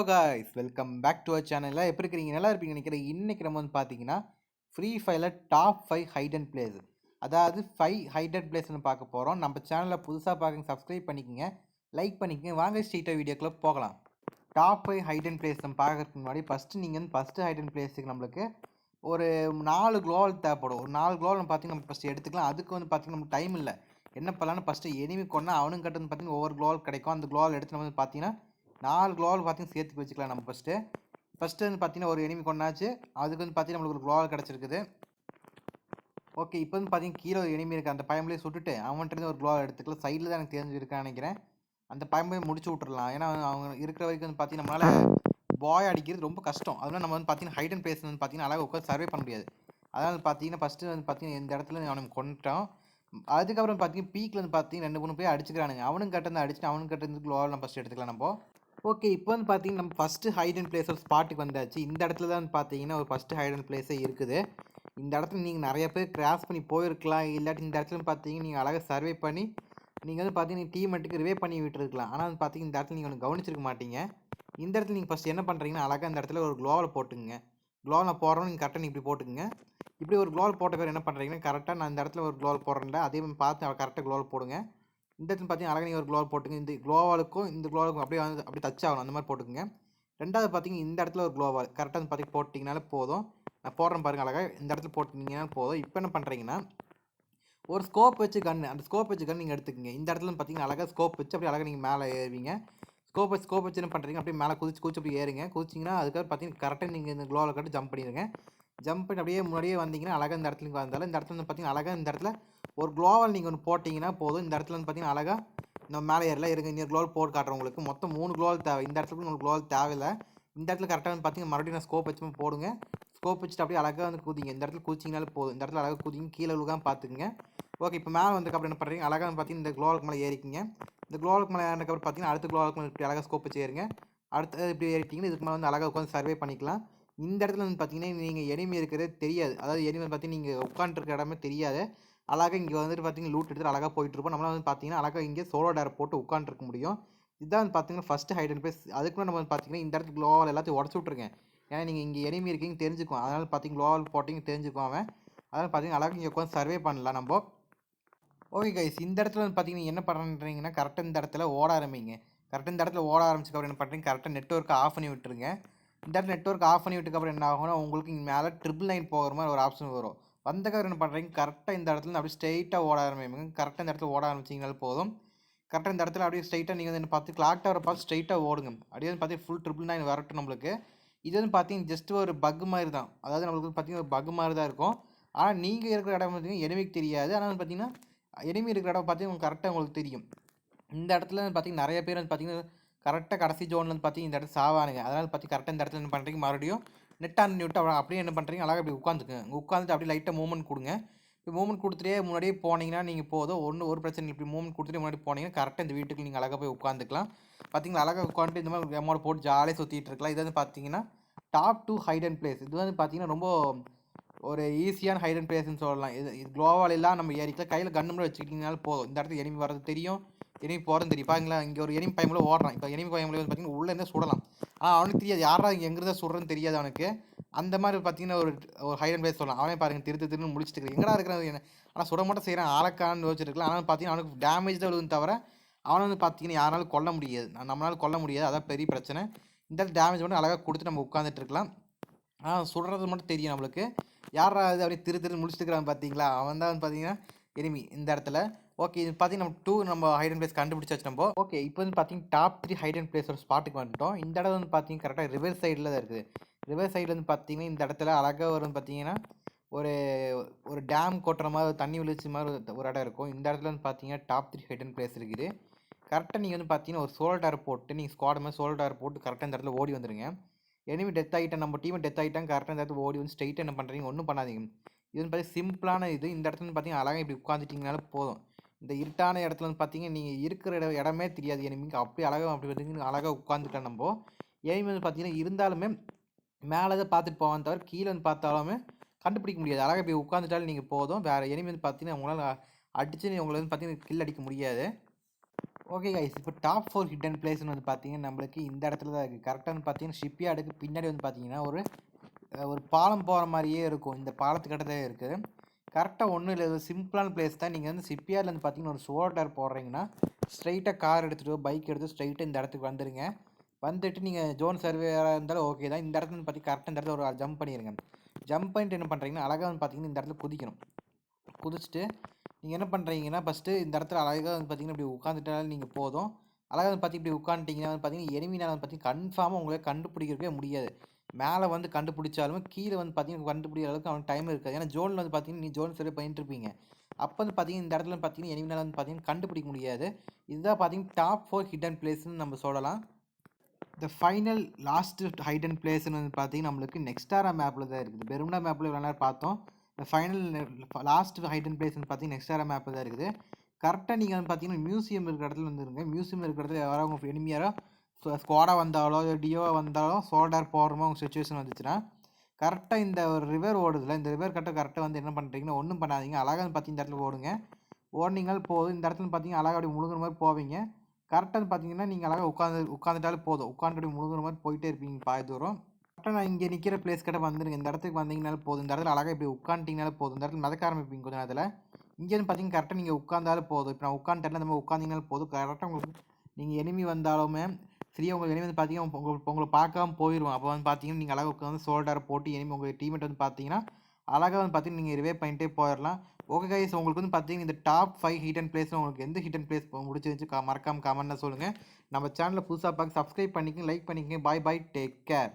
Guys welcome back to our சேனலில் எப்படி இருக்கிறீங்க? நல்லா இருப்பீங்க நினைக்கிறேன். இன்றைக்கி நம்ம வந்து பார்த்தீங்கன்னா ஃப்ரீ ஃபயரில் டாப் 5 ஹைட் அண்ட் பிளேஸ், அதாவது 5 ஹைட் அண்ட் பிளேஸ்னு பார்க்க போகிறோம். நம்ம சேனலில் புதுசாக பார்க்க சப்ஸ்கிரைப் பண்ணிக்கோங்க, லைக் பண்ணிக்கோங்க. வாங்க ஸ்ட்ரீட்டாக வீடியோக்குள்ளே போகலாம். டாப் 5 ஹைட் அண்ட் பிளேஸ் நம்ம பார்க்கறதுக்கு முன்னாடி ஃபஸ்ட்டு ஹைட் அண்ட் பிளேஸுக்கு நம்மளுக்கு ஒரு 4 குளோவல் தேவைப்படும். ஒரு 4 குளோவல் பார்த்தீங்கன்னா நம்ம ஃபஸ்ட்டு எடுத்துக்கலாம். அதுக்கு வந்து பார்த்தீங்கன்னா நமக்கு டைம் இல்லை. என்ன பண்ணலான்னு ஃபஸ்ட்டு எனிமி கொண்டா அவனுங்க கிட்ட வந்து பார்த்தீங்கன்னா ஒவ்வொரு குளோவல் கிடைக்கும். அந்த குளோவல் எடுத்து நம்ம வந்து பார்த்தீங்கன்னா 4 குளோவல் பார்த்தீங்கன்னா சேர்த்து வச்சுக்கலாம். நம்ம ஃபஸ்ட்டு வந்து பார்த்தீங்கன்னா ஒரு எனிமி கொண்டாச்சு. அதுக்கு வந்து பார்த்தீங்கன்னா நம்மளுக்கு ஒரு குளோவல் கிடச்சிருக்குது. ஓகே, இப்போ வந்து பார்த்தீங்கன்னா கீழே ஒரு எனிமி இருக்குது. அந்த பயம்பளையே சுட்டுட்டு அவன்கிட்ட ஒரு குளோவல் எடுத்துக்கலாம். சைடில் தான் எனக்கு தெரிஞ்சிருக்கான்னு நினைக்கிறேன். அந்த பயம்பளையை முடிச்சு விட்றலாம். ஏன்னா அவங்க இருக்கிற வரைக்கும் வந்து பார்த்தீங்கன்னா நம்மளால் பாய் அடிக்கிறது ரொம்ப கஷ்டம். அதனால் நம்ம வந்து பார்த்தீங்கன்னா ஹைட் அண்ட் பிளேஸ் வந்து பார்த்தீங்கன்னா அழகாக உட்காந்து சர்வே பண்ண முடியாது. அதனால் பார்த்தீங்கன்னா ஃபஸ்ட்டு வந்து பார்த்தீங்கன்னா இந்த இடத்துல அவனுக்கு கொண்டுட்டோம். அதுக்கப்புறம் பார்த்தீங்கன்னா பீக்கில் வந்து பார்த்தீங்கன்னா 2-3 பேர் அடிச்சுக்கிறானுங்க. அவனுக்கு கட்டந்து அடிச்சுட்டு அவனுக்கு கட்டந்து குளோவல் நம்ம ஃபஸ்ட்டு எடுத்துக்கலாம் நம்ம. ஓகே, இப்போ வந்து பார்த்தீங்கன்னா நம்ம ஃபஸ்ட்டு ஹைட் அண்ட் பிளேஸ் ஒரு ஸ்பாட்டுக்கு வந்தாச்சு. இந்த இடத்துல தான் பார்த்தீங்கன்னா ஒரு ஃபஸ்ட்டு ஹைட் அண்ட் பிளேஸே இருக்குது. இந்த இடத்துல நீங்கள் நிறைய பேர் கிராஸ் பண்ணி போயிருக்கலாம். இல்லாட்டி இந்த இடத்துல பார்த்தீங்கன்னா நீங்கள் அழகாக சர்வே பண்ணி நீங்கள் வந்து பார்த்தீங்கன்னா டீமெட்டுக்கு ரிவே பண்ணி விட்டுருக்கலாம். ஆனால் வந்து பார்த்தீங்கன்னா இந்த இடத்துல நீங்கள் ஒன்று கவனிச்சிருக்க மாட்டீங்க. இந்த இடத்துல நீங்கள் ஃபஸ்ட்டு என்ன பண்ணுறீங்கன்னா அழகாக இந்த இடத்துல ஒரு குளோவல் போட்டுங்க. குளோவல் போடுறோம் நீங்கள் கரெக்டாக இப்படி போட்டுக்குங்க. இப்படி ஒரு குளோவல் போட்ட பேர் என்ன பண்ணுறீங்கன்னா கரெக்டாக நான் இந்த இடத்துல ஒரு குளோவல் போடுறேன்ல அதே மாதிரி பார்த்து கரெக்டாக குளோவல் போடுங்க. இந்த இடத்துல பார்த்தீங்கன்னா அழகாக நீங்கள் ஒரு குளோவல் போட்டுங்க. இந்த குளோவாலுக்கும் இந்த குளோவாலுக்கும் அப்படியே வந்து அப்படியே டச் ஆகணும், அந்த மாதிரி போட்டுக்குங்க. ரெண்டாவது பார்த்தீங்கன்னா இந்த இடத்துல ஒரு குளோவால் கரெக்டாக வந்து பார்த்தீங்கன்னா போட்டிங்கனாலே போதும். நான் போடுறேன் பாருங்கள், அழகாக இந்த இடத்துல போட்டிங்கன்னா போதும். இப்போ என்ன பண்ணுறீங்கன்னா ஒரு ஸ்கோப் வச்சு அந்த ஸ்கோப் வச்சு கன் நீங்கள் எடுத்துக்கங்க. இந்த இடத்துல பார்த்தீங்கன்னா அழகாக ஸ்கோப் வச்சு அப்படியே அழகாக நீங்கள் மேலே ஏறுவீங்க. ஸ்கோப் வச்சு என்ன பண்ணுறீங்க அப்படியே மேலே குதிச்சு அப்படி ஏறுங்க. குதிச்சிங்கன்னா அதுக்கப்புறம் பார்த்தீங்கன்னா கரெக்டாக நீங்கள் இந்த குளோவில் கட்டு ஜம்ப் பண்ணிடுங்க. ஜம்ப் பண்ணி அப்படியே முன்னாடியே வந்தீங்கன்னா அழகாக இந்த இடத்துல வந்தாலும் இந்த இடத்துல வந்து பார்த்தீங்கன்னா அழகாக இந்த இடத்துல ஒரு குளோவல் நீங்கள் ஒன்று போட்டிங்கன்னா போதும். இந்த இடத்துல வந்து பார்த்தீங்கன்னா அழகாக நம்ம மேலே ஏறலாம் இருங்க. இன்னொரு குளோவல் போட்டு காட்டுறேன் உங்களுக்கு. மொத்தம் 3 குளோவல் தேவை. இந்த இடத்துல உங்களுக்கு குளோவல் தேவையில்லை. இந்த இடத்துல கரெக்டாக வந்து பார்த்தீங்கன்னா மறுபடியும் நான் ஸ்கோப் வச்சு போடுங்க. ஸ்கோப் வச்சுட்டு அப்படியே அழகாக வந்து குதிங்க. இந்த இடத்துல குதிச்சிங்கனாலே போதும். இந்த இடத்துல அழகாக குதிங்க, கீழே விழுகாமல் பார்த்துக்குங்க. ஓகே, இப்போ மேலே வந்ததுக்கப்புறம் என்ன பண்ணுறீங்க அழகாக வந்து பார்த்தீங்கன்னா இந்த குளோவலுக்கு மேலே ஏறிக்கிங்க. இந்த குளோவலுக்கு மேலே ஏறினதுக்கப்புறம் பார்த்தீங்கன்னா அடுத்த குளோவலுக்கு மேலே இப்படி அழகாக ஸ்கோப் வச்சு ஏறுங்க. அடுத்து இப்படி ஏறிட்டிங்கன்னா இதுக்கு மேலே வந்து அழகாக உட்காந்து சர்வே பண்ணிக்கலாம். இந்த இடத்துல வந்து பார்த்தீங்கன்னா நீங்கள் எனிமி இருக்கிறதே தெரியாது. அதாவது எனிமி பார்த்தீங்கன்னா நீங்கள் உட்காந்துருக்க இடமே தெரியாது. அழகாக இங்கே வந்துட்டு பார்த்தீங்கன்னா லூட் எடுத்துட்டு அழகாக போயிட்டுருப்போம். நம்மளால் வந்து பார்த்தீங்கன்னா அழகாக இங்கே சோலோ டேர் போட்டு உட்காந்துருக்க முடியும். இதுதான் வந்து பார்த்தீங்கன்னா ஃபஸ்ட்டு ஹைட் அண்ட் பிளேஸ். அதுக்குள்ள நம்ம வந்து பார்த்தீங்கன்னா இந்த இடத்துக்கு குளோவல் எல்லாத்தையும் உடச்சு விட்ருங்க. ஏன்னா நீங்கள் இங்கே எனிமி இருக்கீங்க தெரிஞ்சுக்குவோம். அதனால் பார்த்தீங்கன்னா குளோவல் போட்டிங்க தெரிஞ்சுக்குவோம் அவன். அதனால் பார்த்தீங்கன்னா அழகாக இங்கே உட்காந்து சர்வே பண்ணலாம் நம்ம. ஓகே கைஸ், இந்த இடத்துல வந்து பார்த்தீங்கன்னா என்ன பண்ணுறீங்கன்னா கரெக்டாக இந்த இடத்துல ஓட ஆரம்பிங்க. கரெக்டாக இந்த இடத்துல ஓட ஆரம்பிச்சதுக்கப்புறம் என்ன பண்ணுறீங்க கரெக்டாக நெட்வொர்க்கை ஆஃப் பண்ணி விட்டுருங்க. இந்த இடத்துல நெட்வொர்க் ஆஃப் பண்ணி விட்டுக்கப்புறம் என்ன ஆகும்னா உங்களுக்கு இங்கே மேலே 999 போகிற மாதிரி ஒரு ஆப்ஷன் வரும். வந்தக்கப்புறம் என்ன பண்ணுறீங்க கரெக்டாக இந்த இடத்துல அப்படியே ஸ்ட்ரெயிட்டாக ஓட ஆரம்பிங்க. கரெக்டாக இந்த இடத்துல ஓட ஆரம்பிச்சிங்கனால போதும். கரெக்டாக இந்த இடத்துல அப்படியே ஸ்ட்ரெயிட்டாக நீங்கள் வந்து பார்த்து கிளாக் டவரை பார்த்து ஸ்ட்ரெயிட்டாக ஓடுங்க. அப்படியே வந்து பார்த்தீங்கன்னா ஃபுல் 999 வரட்டும் நம்மளுக்கு. இது வந்து பார்த்தீங்கன்னா ஜஸ்ட் ஒரு பக் மாதிரி தான். அதாவது நம்மளுக்கு பார்த்தீங்கன்னா ஒரு பக் மாதிரி தான் இருக்கும். ஆனால் நீங்கள் இருக்கிற இடம் பார்த்தீங்கன்னா எனிமிக்கு தெரியாது. ஆனால் வந்து பார்த்தீங்கன்னா எனிமி இருக்கிற இடம் பார்த்தீங்கன்னா கரெக்டாக உங்களுக்கு தெரியும். இந்த இடத்துல பார்த்தீங்கன்னா நிறைய பேர் வந்து பார்த்தீங்கன்னா கரெக்டாக கடைசி ஜோனில் வந்து பார்த்தீங்கன்னா இந்த இடத்துல சாவானுங்க. அதனால் பார்த்தீங்கன்னா கரெக்டாக இந்த இடத்துல என்ன பண்ணுறீங்க மறுபடியும் நெட் ஆன் விட்டு அப்படியே என்ன பண்ணுறீங்க அழகாக அப்படி உட்காந்துக்குங்க. உட்காந்துட்டு அப்படியே லைட்டாக மூவ்மெண்ட் கொடுங்க. இப்போ மூவ்மெண்ட் கொடுத்துட்டே முன்னாடியே போனீங்கன்னா நீங்கள் போதும் ஒரு பிரச்சனை இல்லை. இப்படி மூவ்மெண்ட் கொடுத்துட்டு முன்னாடி போனீங்கன்னா கரெக்டாக இந்த வீட்டுக்கு நீங்கள் அழகாக போய் உட்காந்துக்கலாம். பார்த்தீங்களா அழகாக உட்காந்துட்டு இந்த மாதிரி அமௌண்ட் போட்டு ஜாலியாக சுற்றிட்டு இருக்கலாம். இது வந்து பார்த்தீங்கன்னா டாப் 2 ஹைட் அண்ட் பிளேஸ். இது வந்து பார்த்தீங்கன்னா ரொம்ப ஒரு ஈஸியான ஹைட் அண்ட் பிளேஸ்ன்னு சொல்லலாம். இது குளோவால் எல்லாம் நம்ம ஏறிக்கலாம். கையில் கன்று மட்டும் வச்சுக்கிட்டீங்கனாலும் போதும். இந்த இடத்துல எனிமி வரது தெரியும், எனிமி போகிறது தெரியும். பாருங்களா இங்கே ஒரு எனிமி பயமில் ஓடுறான். இப்போ எனிமி பயமில் வந்து பார்த்தீங்கன்னா உள்ளே இருந்தால் சுடலாம். ஆனால் அவனுக்கு தெரியாது யாரா இங்கே எங்கே தான் சுடுறதுன்னு தெரியாது அவனுக்கு. அந்த மாதிரி பார்த்தீங்கன்னா ஒரு ஹைட் அண்ட் பிளேஸ் சொல்லலாம். அவனே பாருங்கள் திருன்னு முடிச்சுட்டு இருக்கு எங்கடா இருக்கிறது. ஆனால் சுட மட்டும் செய்கிறான் ஆளக்கான்னு யோசிச்சிருக்கலாம். ஆனால் பார்த்தீங்கன்னா அவனுக்கு டேமேஜ் தான் விழுதுன்னு தவிர அவனை வந்து பார்த்தீங்கன்னா யாராலும் கொல்ல முடியாது. நம்மளால் கொல்ல முடியாது. அதான் பெரிய பிரச்சனை. இந்த டேமேஜ் மட்டும் அழகாக கொடுத்து நம்ம உட்காந்துட்டு இருக்கலாம். ஆனால் சுடுறது மட்டும் தெரியும் நம்மளுக்கு. யாரா அது அப்படியே திருன்னு முடிச்சுட்டுக்கிறான் பார்த்தீங்களா, அவன் தான் வந்து பார்த்தீங்கன்னா எனிமி இந்த இடத்துல. ஓகே, இது பார்த்தீங்கன்னா நம்ம ஹைட் அண்ட் பிளேஸ் கண்டுபிடிச்சாச்சு நம்ம. ஓகே, இப்போ வந்து பார்த்தீங்கன்னா டாப் 3 ஹைட் அண்ட் பிளேஸ் ஒரு ஸ்பாட்டுக்கு வந்துட்டோம். இந்த இடம் வந்து பார்த்தீங்கன்னா கரெக்டாக ரிவர் சைடில் தான் இருக்குது. ரிவர் சைடில் வந்து பார்த்தீங்கன்னா இந்த இடத்துல அழகாக வரும் பார்த்தீங்கன்னா ஒரு ஒரு டேம் கொட்டுற மாதிரி தண்ணி விழிச்சு மாதிரி ஒரு இடம் இருக்கும். இந்த இடத்துல வந்து பார்த்தீங்கன்னா டாப் 3 ஹைட் அண்ட் பிளேஸ் இருக்குது. கரெக்டாக நீங்கள் வந்து பார்த்தீங்கன்னா ஒரு சோல் டேர் போட்டு நீங்கள் ஸ்குவாட் மாதிரி சோல் டேர் போட்டு கரெக்டாக இந்த இடத்துல ஓடி வந்துடுங்க. எனிமி டெத் ஆகிட்டேன், நம்ம டீம் டெத் ஆகிட்டாங்க. கரெக்டாக இந்த இடத்துல ஓடி வந்து ஸ்ட்ரெயிட்டாக என்ன பண்ணுறீங்க ஒன்றும் பண்ணாதீங்க. இது வந்து பார்த்தீங்கன்னா சிம்பிளான இது. இந்த இடத்துல வந்து பார்த்தீங்கன்னா அழகாக இப்படி உட்காந்துட்டிங்கனால போதும். இந்த இருட்டான இடத்துல வந்து பார்த்தீங்கன்னா நீங்கள் இருக்கிற இடமே தெரியாது எனிமிக்கு. அப்படியே அழகாக அப்படி பார்த்தீங்கன்னா அழகாக உட்காந்துட்டேன் நம்ம. எனிமி வந்து பார்த்தீங்கன்னா இருந்தாலுமே மேலே தான் பார்த்துட்டு போவான் தவிர கீழே வந்து பார்த்தாலுமே கண்டுபிடிக்க முடியாது. அழகாக இப்படி உட்காந்துட்டாலும் நீங்கள் போதும். வேறு எனிமி வந்து பார்த்தீங்கன்னா உங்களால் அடித்து உங்களை வந்து பார்த்தீங்கன்னா கில் அடிக்க முடியாது. ஓகே கைஸ், இப்போ டாப் 4 ஹிடன் பிளேஸ்னு வந்து பார்த்தீங்கன்னா நம்மளுக்கு இந்த இடத்துல தான் இருக்குது. கரெக்டாக வந்து பார்த்தீங்கன்னா ஷிப்யார்டுக்கு பின்னாடி வந்து பார்த்தீங்கன்னா ஒரு பாலம் போகிற மாதிரியே இருக்கும். இந்த பாலத்துக்கிட்ட தான் இருக்குது. கரெக்டாக ஒன்றும் இல்லை, சிம்பிளான பிளேஸ் தான். நீங்கள் வந்து ஷிப்யார்டில் வந்து பார்த்தீங்கன்னா ஒரு சோல்டர் போடுறீங்கன்னா ஸ்ட்ரைட்டாக கார் எடுத்துகிட்டு பைக் எடுத்து ஸ்ட்ரைட்டாக இந்த இடத்துக்கு வந்துடுங்க. வந்துட்டு நீங்கள் ஜோன் சர்வேராக இருந்தாலும் ஓகே தான். இந்த இடத்துல வந்து பார்த்தீங்கன்னா கரெக்டாக இந்த இடத்துல ஒரு ஜம்ப் பண்ணிடுங்க. ஜம்ப் பண்ணிட்டு என்ன பண்ணுறீங்கன்னா அழகாக வந்து பார்த்தீங்கன்னா இந்த இடத்துல குதிக்கணும். குதிச்சுட்டு நீங்கள் என்ன பண்ணுறீங்கன்னா ஃபஸ்ட்டு இந்த இடத்துல அழகாக வந்து பார்த்தீங்கன்னா இப்படி உட்காந்துட்டாலும் நீங்கள் போதும். அழகாக வந்து பார்த்தி இப்படி உட்காந்துட்டிங்கன்னா வந்து பார்த்தீங்கன்னா எனிமினால் வந்து பார்த்தீங்கன்னா கன்ஃபார்மாக உங்களை கண்டுபிடிக்கிறக்கே முடியாது. மேலே வந்து கண்டுபிடிச்சாலுமே கீழே வந்து பார்த்தீங்கன்னா கண்டுபிடிக்கிற அளவுக்கு அவனுக்கு டைம் இருக்காது. ஏன்னா ஜோனில் வந்து பார்த்தீங்கன்னா நீ ஜோன் சரி பண்ணிட்டு இருப்பீங்க. அப்போ வந்து பார்த்தீங்கன்னா இந்த இடத்துல பார்த்தீங்கன்னா எனிமினால் வந்து பார்த்தீங்கன்னா கண்டுபிடிக்க முடியாது. இதுதான் பார்த்தீங்கன்னா டாப் 4 ஹிடன் பிளேஸ்ன்னு நம்ம சொல்லலாம். இந்த ஃபைனல் லாஸ்ட்டு ஹைடன் பிளேஸ்ன்னு வந்து பார்த்தீங்கன்னா நம்மளுக்கு நெக்ஸ்டாரா மேப்பில் தான் இருக்குது. பெருமுனா மேப்பில் இவ்வளோ நேரம் பார்த்தோம். இந்த ஃபைனல் லாஸ்ட் ஹைடன் பிளேஸ்ன்னு பார்த்தீங்கன்னா நெக்ஸ்டாரா மேப்பில் தான் இருக்குது. கரெக்டாக நீங்கள் வந்து பார்த்தீங்கன்னா மியூசியம் இருக்கிற இடத்துல வந்துருங்க. மியூசியம் இருக்கிற இடத்துல யாராவது உங்கள் எனிமியாரோ ஸ்குவாடாக வந்தாலோ டியோவாக வந்தாலோ சோல்டர் போடுற மாதிரி உங்கள் சுச்சுவேஷன் வந்துச்சுன்னா கரெக்டாக இந்த ஒரு ரிவர் ஓடுதில்ல, இந்த ரிவர் கரெக்டாக வந்து என்ன பண்ணுறீங்கன்னா ஒன்றும் பண்ணாதீங்க. அழகாக வந்து பார்த்தீங்கன்னா இந்த இடத்துல ஓடுங்க. ஓடுனீங்கள் போதும். இந்த இடத்துல பார்த்தீங்கன்னா அழகாக அப்படி முழுங்குற மாதிரி போவீங்க. கரெக்டாக பார்த்தீங்கன்னா நீங்கள் அழகாக உட்காந்துட்டாலும் போதும். உட்காந்துட்டு முழுங்குற மாதிரி போயிட்டே இருப்பீங்க பாதி தூரம். கரெக்டாக நான் இங்கே நிற்கிற பிளேஸ் கிட்ட வந்துடுங்க. இந்த இடத்துக்கு வந்தீங்கனாலும் போதும். இந்த இடத்துல அழகாக இப்படி உட்காந்துட்டிங்கனாலும் போதும். இந்த இடத்துல மிதக்க ஆரம்பிப்பீங்க கொஞ்சம் நேரத்தில். இங்கேருந்து பார்த்தீங்கன்னா கரெக்டாக நீங்கள் உட்காந்தாலும் போதும். இப்போ நான் உட்காந்துட்டேன், இந்த மாதிரி உட்காந்திங்கனாலும் போதும். கரெக்டாக உங்களுக்கு நீங்கள் எனிமி வந்தாலுமே சரியா உங்களுக்கு எனிமி வந்து பார்த்தீங்கன்னா உங்களை பார்க்காம போயிடுவோம். அப்போ வந்து பார்த்தீங்கன்னா நீங்கள் அழகாக உட்காந்து சோல்டரை போட்டு எனிமி உங்கள் டீமேட் வந்து பார்த்தீங்கன்னா அழகாக வந்து பார்த்தீங்கன்னா நீங்கள் ரிவே பண்ணிட்டே போயிடலாம். ஓகே கைஸ், உங்களுக்கு வந்து பார்த்தீங்கன்னா இந்த டாப் 5 ஹிடன் பிளேஸில் உங்களுக்கு எந்த ஹிடன் பிளேஸ் முடிச்சிருந்துச்சு மறக்காமல் கமெண்ட்டில் சொல்லுங்கள். நம்ம சேனலில் புதுசாக பார்க்க சப்ஸ்கிரைப் பண்ணிக்கங்க, லைக் பண்ணிக்கங்க. பாய் பாய், டேக் கேர்.